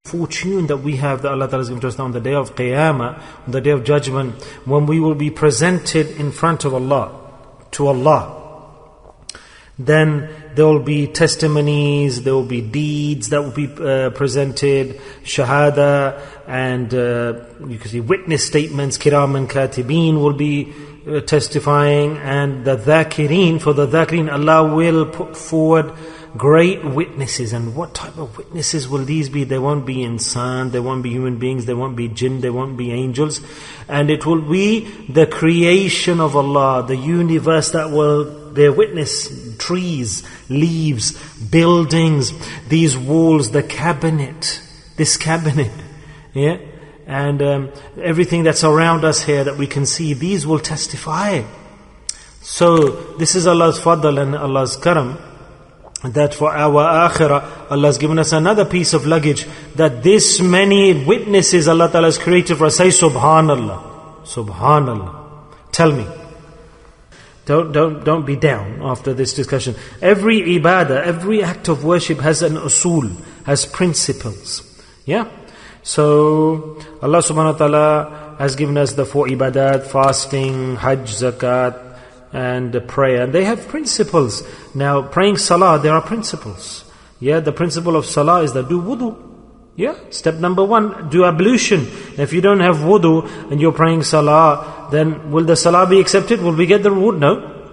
fortune that we have, that Allah Ta'ala has given to us on the day of Qiyamah, on the day of judgment, when we will be presented in front of Allah, to Allah. Then there will be testimonies, there will be deeds that will be presented, shahada, and you can see witness statements, kiram and katibeen will be testifying, and the dhakireen, for the dhakireen, Allah will put forward great witnesses. And what type of witnesses will these be? They won't be insan, they won't be human beings, they won't be jinn, they won't be angels, and it will be the creation of Allah, the universe that will bear witness. Trees, leaves, buildings, these walls, the cabinet, this cabinet, yeah, and everything that's around us here that we can see, these will testify. So this is Allah's fadl and Allah's karam, that for our akhirah, Allah has given us another piece of luggage, that this many witnesses Allah Ta'ala has created for us. Say Subhanallah, Subhanallah. Tell me. Don't be down after this discussion. Every ibadah, every act of worship has an usul, has principles. Yeah? So Allah subhanahu wa ta'ala has given us the 4 ibadat, fasting, hajj, zakat, and prayer. And they have principles. Now, praying salah, there are principles. Yeah, the principle of salah is that do wudu. Yeah, step number 1, do ablution. If you don't have wudu and you're praying salah, then will the salah be accepted? Will we get the reward? No,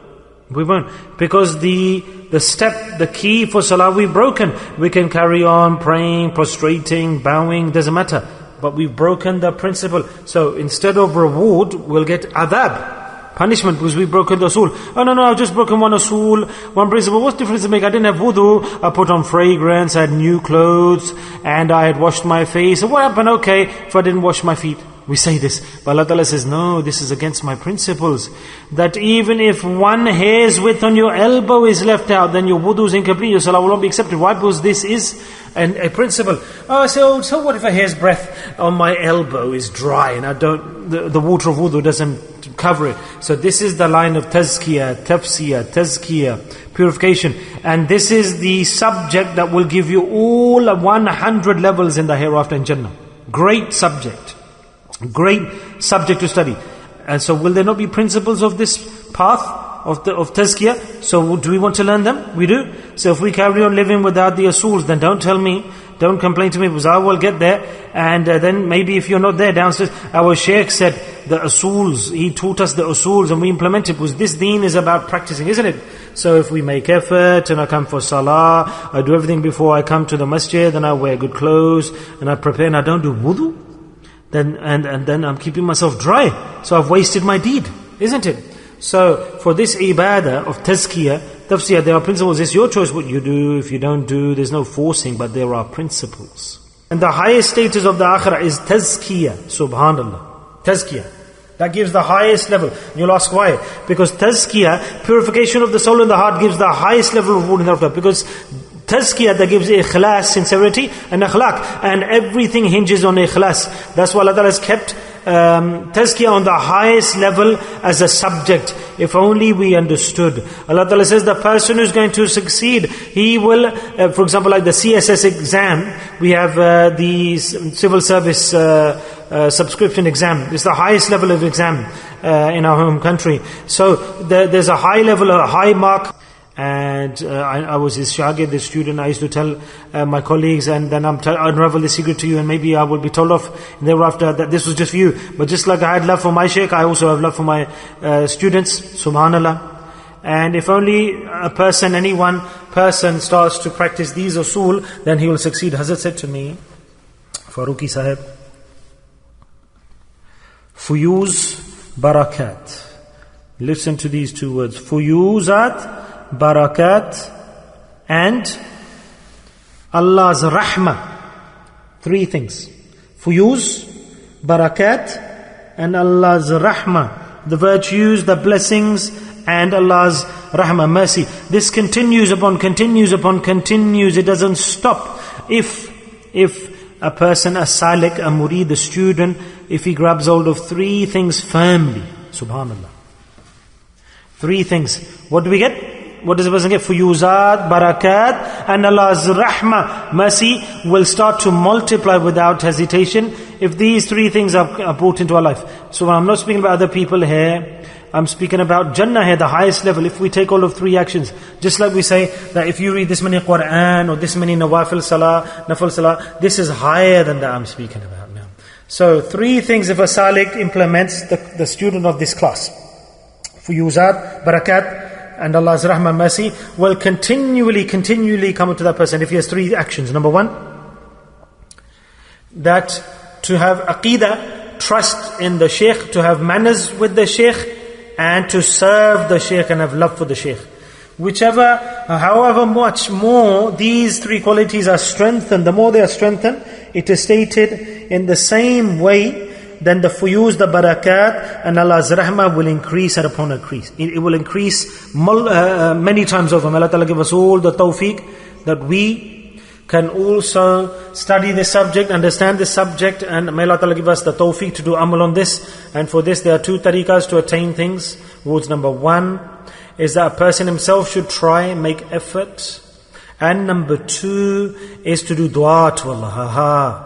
we won't. Because the step, the key for salah, we've broken. We can carry on praying, prostrating, bowing, doesn't matter. But we've broken the principle. So instead of reward, we'll get adab, punishment, because we've broken the usul. Oh no, I've just broken one usul, one principle. What difference does it make? I didn't have wudu, I put on fragrance, I had new clothes, and I had washed my face. So what happened? Okay, if I didn't wash my feet. We say this. But Allah Ta'ala says, no, this is against my principles. That even if one hair's width on your elbow is left out, then your wudu is incomplete, your salah will not be accepted. Why? Because this is a principle. Oh, so what if a hair's breadth on my elbow is dry and I don't, the water of wudu doesn't cover it? So this is the line of tazkiyah, tazkiyah, purification. And this is the subject that will give you all 100 levels in the hereafter in Jannah. Great subject. Great subject to study. And so will there not be principles of this path of tazkiyah? So do we want to learn them? We do. So if we carry on living without the usuls, then don't tell me, don't complain to me, because I will get there. And then maybe if you're not there downstairs, our Sheikh said the usuls, he taught us the usuls and we implemented, because this deen is about practicing, isn't it? So if we make effort and I come for salah, I do everything before I come to the masjid, and I wear good clothes and I prepare and I don't do wudu, then and then I'm keeping myself dry. So I've wasted my deed, isn't it? So for this ibadah of tazkiyah, tafsiyah, there are principles. It's your choice what you do. If you don't do, there's no forcing, but there are principles. And the highest status of the akhirah is tazkiyah. Subhanallah. Tazkiyah. That gives the highest level. You'll ask why? Because tazkiyah, purification of the soul and the heart, gives the highest level of reward in the hereafter. Because tazkiyah, that gives ikhlas, sincerity, and akhlaq. And everything hinges on ikhlas. That's why Allah Ta'ala has kept tazkiyah on the highest level as a subject. If only we understood. Allah Ta'ala says the person who's going to succeed, he will, for example, like the CSS exam, we have the civil service subscription exam. It's the highest level of exam in our home country. So there's a high level, a high mark. And I was his shagird, the student. I used to tell my colleagues, and then unravel the secret to you, and maybe I will be told off thereafter that this was just for you. But just like I had love for my sheikh, I also have love for my students. Subhanallah. And if only a person, any one person starts to practice these usul, then he will succeed. Hazrat said to me, Farooqi Sahib, Fuyuz Barakat. Listen to these 2 words. Fuyuzat, Barakat, and Allah's Rahmah. 3 things. Fuyuz, Barakat, and Allah's Rahmah. The virtues, the blessings, and Allah's Rahmah, mercy. This continues. It doesn't stop. If a person, a salik, a murid, a student, if he grabs hold of 3 things firmly, subhanallah. 3 things. What do we get? What does a person get? Fuyuzat, barakat, and Allah's rahmah, mercy, will start to multiply without hesitation if these three things are brought into our life. So I'm not speaking about other people here, I'm speaking about Jannah here, the highest level. If we take all of three actions, just like we say that if you read this many Qur'an or this many Nawafil Salah, Nafil Salah, this is higher than that I'm speaking about now. So three things if a Salik implements, the student of this class, Fuyuzat, Barakat, and Allah's Rahmah, mercy, will continually come to that person if he has three actions. Number one, that to have Aqidah, trust in the Shaykh, to have manners with the Shaykh, and to serve the Shaykh and have love for the Shaykh. However much more these three qualities are strengthened, the more they are strengthened, it is stated in the same way, then the fuyuz, the barakat, and Allah's rahmah will increase and upon increase. It will increase many times over. May Allah Ta'ala give us all the tawfiq that we can also study this subject, understand this subject, and may Allah Ta'ala give us the tawfiq to do amal on this. And for this there are two tariqas to attain things. Rules number one is that a person himself should try, make effort. And number two is to do dua to Allah.